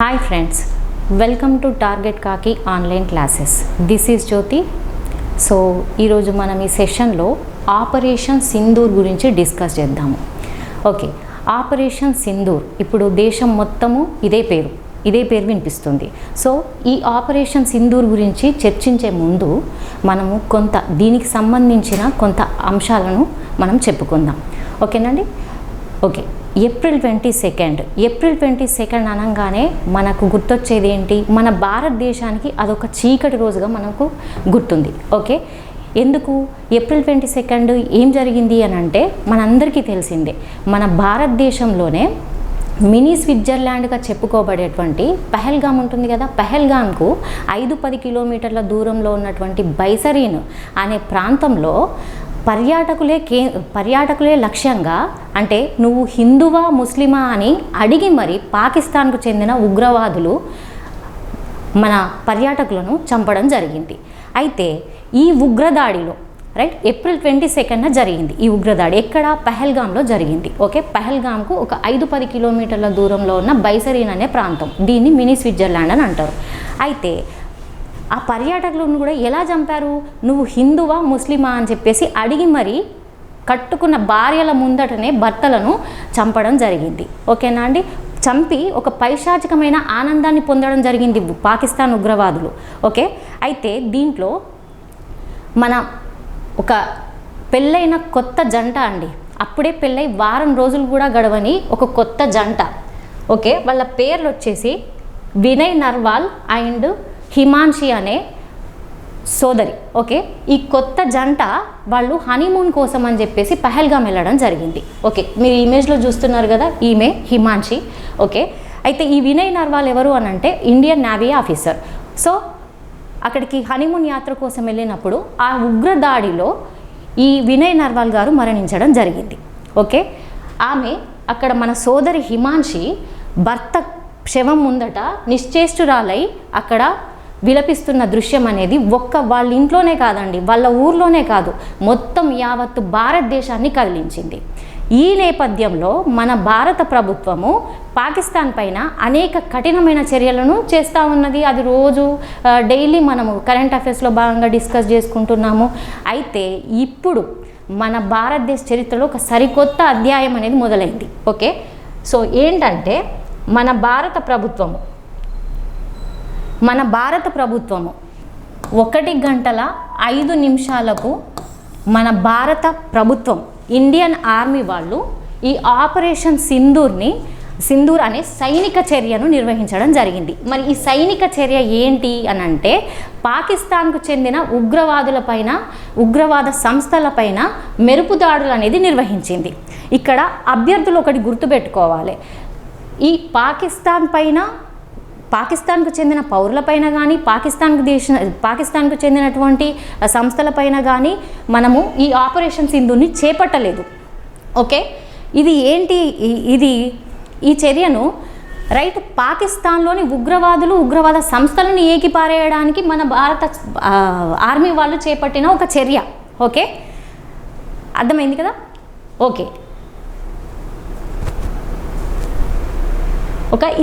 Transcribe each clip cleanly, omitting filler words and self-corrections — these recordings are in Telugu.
Hi friends, welcome to Target Kaki online classes. This is Jyoti. So ఈరోజు మనం ఈ సెషన్లో ఆపరేషన్ సింధూర్ గురించి డిస్కస్ చేద్దాము. ఓకే, ఆపరేషన్ సింధూర్ ఇప్పుడు దేశం మొత్తము ఇదే పేరు వినిపిస్తుంది. సో ఈ ఆపరేషన్ సింధూర్ గురించి చర్చించే ముందు మనము దీనికి సంబంధించిన కొంత అంశాలను మనం చెప్పుకుందాం. ఓకేనండి. ఓకే, ఏప్రిల్ 22 అనగానే మనకు గుర్తొచ్చేది ఏంటి? మన భారతదేశానికి అదొక చీకటి రోజుగా మనకు గుర్తుంది. ఓకే, ఎందుకు ఏప్రిల్ 22 ఏం జరిగింది అని అంటే మనందరికీ తెలిసిందే. మన భారతదేశంలోనే మినీ స్విట్జర్లాండ్గా చెప్పుకోబడేటువంటి పహల్గామ్ ఉంటుంది కదా, పహల్గామ్కు 5-10 కిలోమీటర్ల దూరంలో ఉన్నటువంటి బైసరీన్ అనే ప్రాంతంలో పర్యాటకులే లక్ష్యంగా, అంటే నువ్వు హిందువా ముస్లిమా అని అడిగి మరి పాకిస్తాన్కు చెందిన ఉగ్రవాదులు మన పర్యాటకులను చంపడం జరిగింది. అయితే ఈ ఉగ్రదాడిలో ఏప్రిల్ 22 జరిగింది. ఈ ఉగ్రదాడి ఎక్కడ? పహల్గామ్లో జరిగింది. ఓకే, పహల్గామ్కు ఒక 5-10 కిలోమీటర్ల దూరంలో ఉన్న బైసరీన్ అనే ప్రాంతం, దీన్ని మినీ స్విట్జర్లాండ్ అని అంటారు. అయితే ఆ పర్యాటకులను కూడా ఎలా చంపారు? నువ్వు హిందువా ముస్లిమా అని చెప్పేసి అడిగి మరి కట్టుకున్న భార్యల ముందటనే భర్తలను చంపడం జరిగింది. ఓకేనా అండి? చంపి ఒక పైశాచికమైన ఆనందాన్ని పొందడం జరిగింది పాకిస్తాన్ ఉగ్రవాదులు. ఓకే, అయితే దీంట్లో మన ఒక పెళ్ళైన కొత్త జంట అండి, అప్పుడే పెళ్ళై వారం రోజులు కూడా గడవని ఒక కొత్త జంట. ఓకే, వాళ్ళ పేర్లు వచ్చేసి వినయ్ నర్వాల్ అండ్ హిమాన్షి అనే సోదరి. ఓకే, ఈ కొత్త జంట వాళ్ళు హనీమూన్ కోసం అని చెప్పేసి పహల్గామ్ వెళ్ళడం జరిగింది. ఓకే, మీరు ఇమేజ్లో చూస్తున్నారు కదా, ఈమె హిమాన్షి. ఓకే, అయితే ఈ వినయ్ నర్వాల్ ఎవరు అని అంటే ఇండియన్ నేవీ ఆఫీసర్. సో అక్కడికి హనీమూన్ యాత్ర కోసం వెళ్ళినప్పుడు ఆ ఉగ్రదాడిలో ఈ వినయ్ నర్వాల్ గారు మరణించడం జరిగింది. ఓకే, ఆమె అక్కడ మన సోదరి హిమాన్షి భర్త శవం ముందట నిశ్చేష్టురాలై అక్కడ విలపిస్తున్న దృశ్యం అనేది వాళ్ళ ఇంట్లోనే కాదండి, వాళ్ళ ఊర్లోనే కాదు, మొత్తం యావత్తు భారతదేశాన్ని కదిలించింది. ఈ నేపథ్యంలో మన భారత ప్రభుత్వము పాకిస్తాన్ పైన అనేక కఠినమైన చర్యలను చేస్తూ ఉన్నది. అది రోజు డైలీ మనము కరెంట్ అఫైర్స్లో భాగంగా డిస్కస్ చేసుకుంటున్నాము. అయితే ఇప్పుడు మన భారతదేశ చరిత్రలో ఒక సరికొత్త అధ్యాయం అనేది మొదలైంది. ఓకే, సో ఏంటంటే మన భారత ప్రభుత్వము 1:05 మన భారత ప్రభుత్వం ఇండియన్ ఆర్మీ వాళ్ళు ఈ ఆపరేషన్ సింధూర్ అనే సైనిక చర్యను నిర్వహించడం జరిగింది. మరి ఈ సైనిక చర్య ఏంటి అని అంటే పాకిస్తాన్కు చెందిన ఉగ్రవాద సంస్థలపైన మెరుపు దాడులు అనేది నిర్వహించింది. ఇక్కడ అభ్యర్థులు ఒకటి గుర్తుపెట్టుకోవాలి, ఈ పాకిస్తాన్కు చెందిన పౌరులపైన కానీ పాకిస్తాన్కు చెందినటువంటి సంస్థలపైన కానీ మనము ఈ ఆపరేషన్ సింధూర్ని చేపట్టలేదు. ఓకే, ఇది ఏంటి? ఈ చర్యను పాకిస్తాన్లోని ఉగ్రవాద సంస్థలను ఏకిపారేయడానికి మన భారత ఆర్మీ వాళ్ళు చేపట్టిన ఒక చర్య. ఓకే, అర్థమైంది కదా? ఓకే,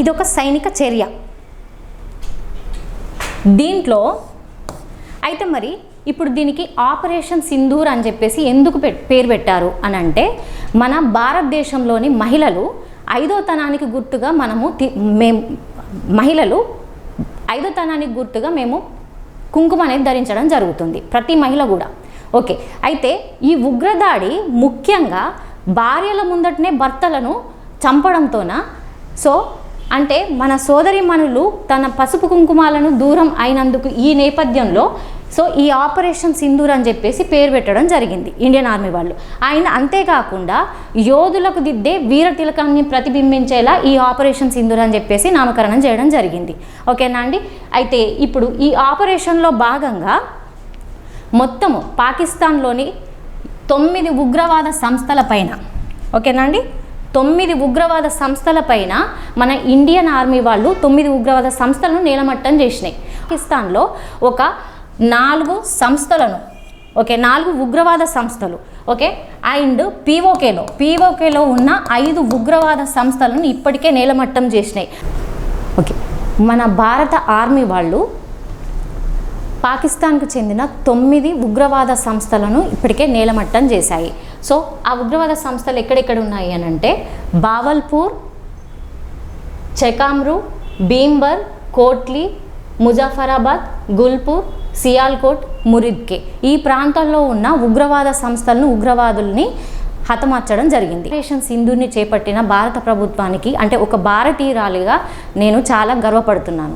ఇదొక సైనిక చర్య. దీంట్లో అయితే మరి ఇప్పుడు దీనికి ఆపరేషన్ సింధూర్ అని చెప్పేసి ఎందుకు పేరు పెట్టారు అని అంటే మన భారతదేశంలోని మహిళలు 5వ తనానికి గుర్తుగా మేము కుంకుమ అనేది ధరించడం జరుగుతుంది, ప్రతి మహిళ కూడా. ఓకే, అయితే ఈ ఉగ్రదాడి ముఖ్యంగా భార్యల ముందటనే భర్తలను చంపడంతోన, సో అంటే మన సోదరీమణులు తన పసుపు కుంకుమాలను దూరం అయినందుకు ఈ నేపథ్యంలో సో ఈ ఆపరేషన్ సింధూర్ అని చెప్పేసి పేరు పెట్టడం జరిగింది ఇండియన్ ఆర్మీ వాళ్ళు. అంతేకాకుండా యోధులకు దిద్దే వీర తిలకాన్ని ప్రతిబింబించేలా ఈ ఆపరేషన్ సింధూర్ అని చెప్పేసి నామకరణం చేయడం జరిగింది. ఓకేనా అండి? అయితే ఇప్పుడు ఈ ఆపరేషన్లో భాగంగా మొత్తము పాకిస్తాన్లోని 9 ఉగ్రవాద సంస్థలపైన, ఓకేనా అండి, 9 ఉగ్రవాద సంస్థలపైన మన ఇండియన్ ఆర్మీ వాళ్ళు 9 ఉగ్రవాద సంస్థలను నేలమట్టం చేసినాయి. పాకిస్తాన్లో ఒక 4 సంస్థలను, ఓకే, 4 ఉగ్రవాద సంస్థలు, ఓకే, అండ్ పీఓకేలో ఉన్న 5 ఉగ్రవాద సంస్థలను ఇప్పటికే నేలమట్టం చేసినాయి. ఓకే, మన భారత ఆర్మీ వాళ్ళు పాకిస్తాన్కు చెందిన 9 ఉగ్రవాద సంస్థలను ఇప్పటికే నేలమట్టం చేశాయి. సో ఆ ఉగ్రవాద సంస్థలు ఎక్కడెక్కడ ఉన్నాయి అని అంటే బావల్పూర్, చెకామ్రు, భీంబర్, కోట్లీ, ముజఫరాబాద్, గుల్పూర్, సియాల్కోట్, మురిద్కే ఈ ప్రాంతాల్లో ఉన్న ఉగ్రవాద సంస్థలను, ఉగ్రవాదుల్ని హతమార్చడం జరిగింది. ఆపరేషన్ సింధూర్ని చేపట్టిన భారత ప్రభుత్వానికి అంటే ఒక భారతీయురాలిగా నేను చాలా గర్వపడుతున్నాను.